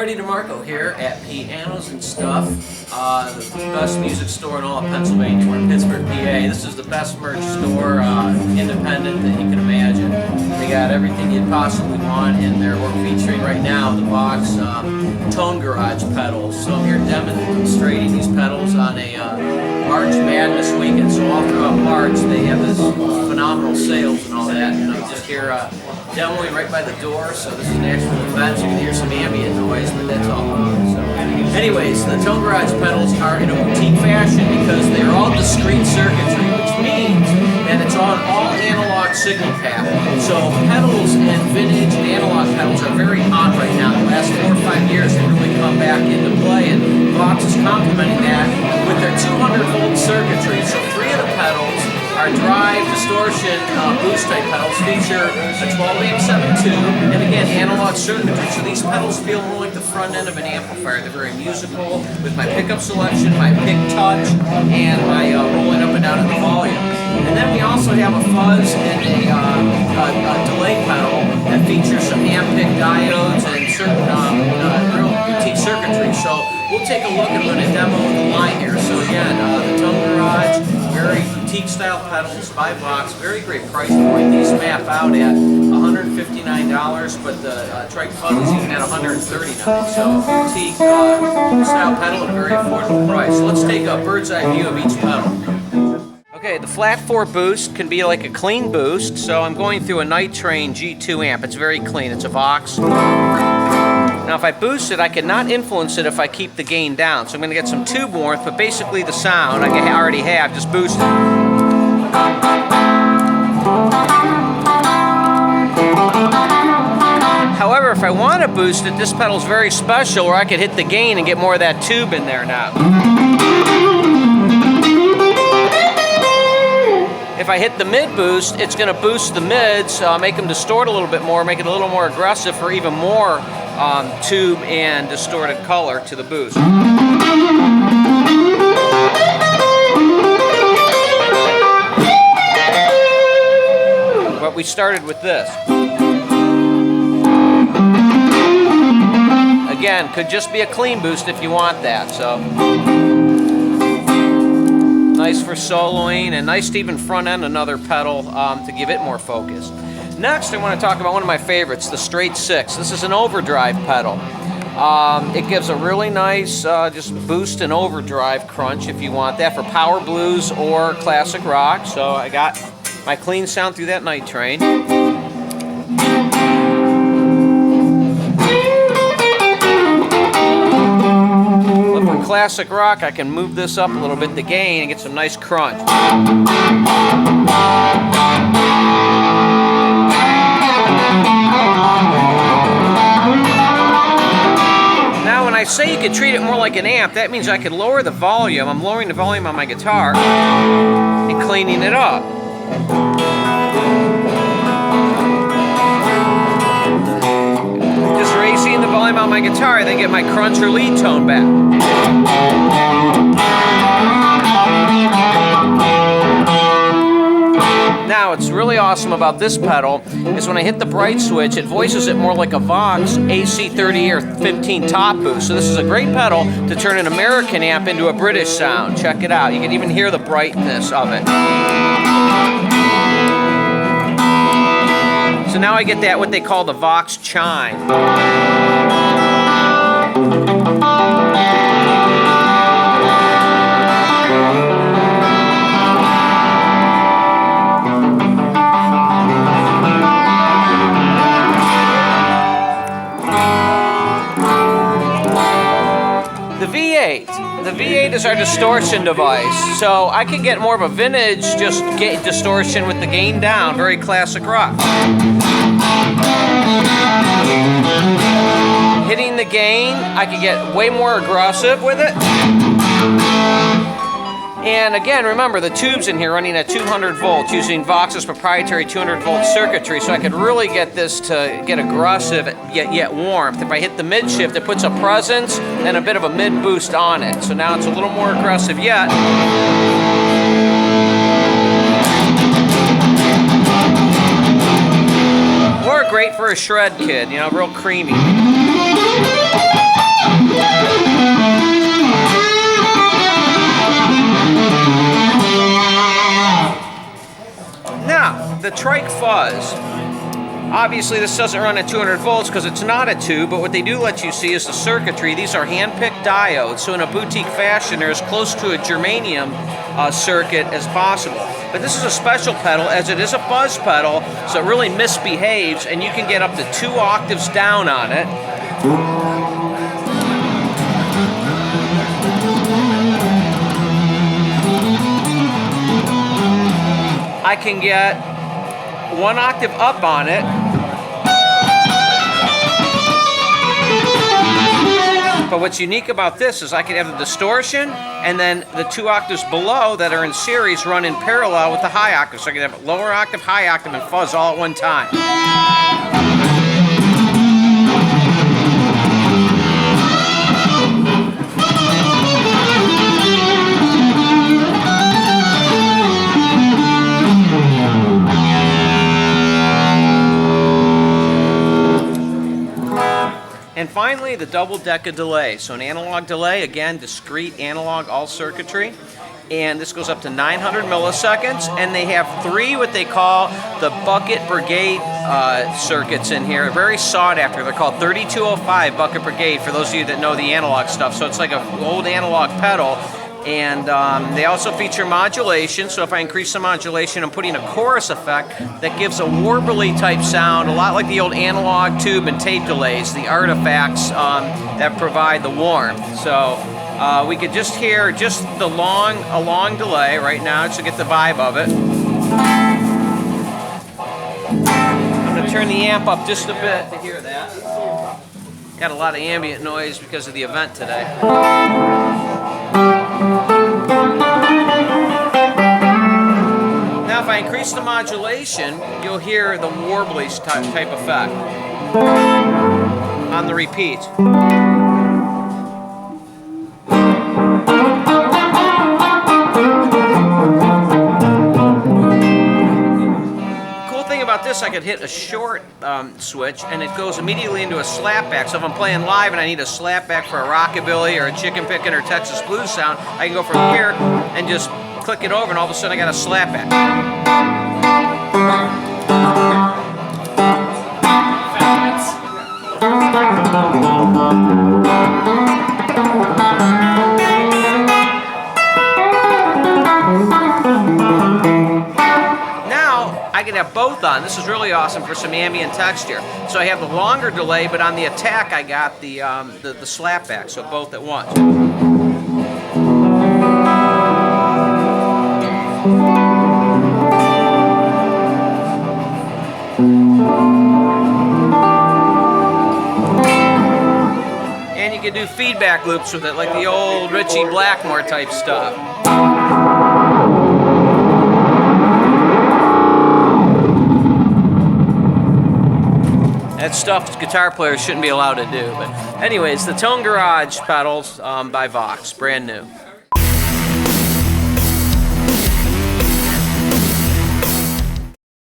Freddy DeMarco here at Pianos and Stuff, the best music store in all of Pennsylvania. We're in Pittsburgh, PA. This is the best merch store, independent, that you can imagine. They got everything you'd possibly want in there. We're featuring right now the VOX Tone Garage pedals. So I'm here demonstrating these pedals on a March Madness weekend. So all throughout March they have this phenomenal sales and all that. And I'm just here demoing right by the door, so this is an actual event, so you can hear some ambient noise, but that's all. So, anyways, the Tone Garage pedals are in a boutique fashion because they're all discrete circuitry, which means that it's on all analog signal path. So pedals and vintage analog pedals are very hot right now. The last 4 or 5 years they really come back into play, and VOX is complementing that with their 200-volt circuitry. So 3 of the pedals are drive, distortion, boost type pedals, feature a 12-amp 7.2, and again, analog circuitry. So these pedals feel more like the front end of an amplifier. They're very musical with my pickup selection, my pick touch, and my rolling up and down of the volume. And then we also have a fuzz and a delay pedal that features some amp pick diodes and certain real boutique circuitry. So we'll take a look and I'm going to demo the line here. So again, the Tone Garage, very boutique style pedals by VOX, very great price point. These map out at $159, but the Trike Fuzz is even at $139. So boutique style pedal at a very affordable price. So let's take a bird's eye view of each pedal. Okay, the flat 4 boost can be like a clean boost, so I'm going through a Night Train G2 amp. It's very clean, it's a VOX. Now if I boost it, I cannot influence it if I keep the gain down, so I'm going to get some tube warmth, but basically the sound I already have, just boosted. However, if I want to boost it, this pedal is very special where I could hit the gain and get more of that tube in there now. If I hit the mid boost, it's going to boost the mids, make them distort a little bit more, make it a little more aggressive for even more tube and distorted color to the boost. But we started with this. Again, could just be a clean boost if you want that. So nice for soloing, and nice to even front end another pedal to give it more focus. Next, I want to talk about one of my favorites, the Straight 6. This is an overdrive pedal. It gives a really nice just boost and overdrive crunch if you want that for power blues or classic rock. So I got my clean sound through that Night Train. Classic rock, I can move this up a little bit, the gain, and get some nice crunch. Now when I say you could treat it more like an amp, that means I could lower the volume. I'm lowering the volume on my guitar and cleaning it up. Just raising the volume on my guitar, then get my crunch or lead tone back. Now, what's really awesome about this pedal is when I hit the bright switch, it voices it more like a VOX AC30 or 15 top boost. So this is a great pedal to turn an American amp into a British sound. Check it out. You can even hear the brightness of it. So now I get that, what they call the VOX chime. The V8. The V8 is our distortion device, so I can get more of a vintage just distortion with the gain down, very classic rock. Hitting the gain, I can get way more aggressive with it. And again, remember the tubes in here running at 200 volts using VOX's proprietary 200 volt circuitry, so I could really get this to get aggressive yet warmth. If I hit the mid shift, it puts a presence and a bit of a mid boost on it. So now it's a little more aggressive yet. Or great for a shred kid, you know, real creamy. the trike fuzz, obviously this doesn't run at 200 volts because it's not a tube, but what they do let you see is the circuitry. These are hand-picked diodes, so in a boutique fashion they're as close to a germanium circuit as possible. But this is a special pedal as it is a fuzz pedal, so it really misbehaves, and you can get up to 2 octaves down on it. I can get 1 octave up on it. But what's unique about this is I can have the distortion and then the 2 octaves below that are in series run in parallel with the high octave. So I can have lower octave, high octave, and fuzz all at one time. And finally, the double deca delay. So an analog delay, again, discrete analog, all circuitry. And this goes up to 900 milliseconds. And they have 3 what they call the bucket brigade circuits in here. Very sought after. They're called 3205 bucket brigade for those of you that know the analog stuff. So it's like an old analog pedal. And they also feature modulation, so if I increase the modulation, I'm putting a chorus effect that gives a warbly type sound, a lot like the old analog tube and tape delays, the artifacts that provide the warmth. So we could just hear just a long delay right now to get the vibe of it. I'm going to turn the amp up just a bit to hear that. Got a lot of ambient noise because of the event today. Now if I increase the modulation, you'll hear the warbly type effect on the repeat. About this, I could hit a short switch and it goes immediately into a slapback. So if I'm playing live and I need a slapback for a rockabilly or a chicken pickin' or Texas blues sound, I can go from here and just click it over and all of a sudden I got a slapback. I can have both on. This is really awesome for some ambient texture. So I have the longer delay, but on the attack I got the slapback, so both at once. And you can do feedback loops with it, like the old Ritchie Blackmore type stuff. That stuff guitar players shouldn't be allowed to do. But anyways, the Tone Garage pedals by VOX, brand new.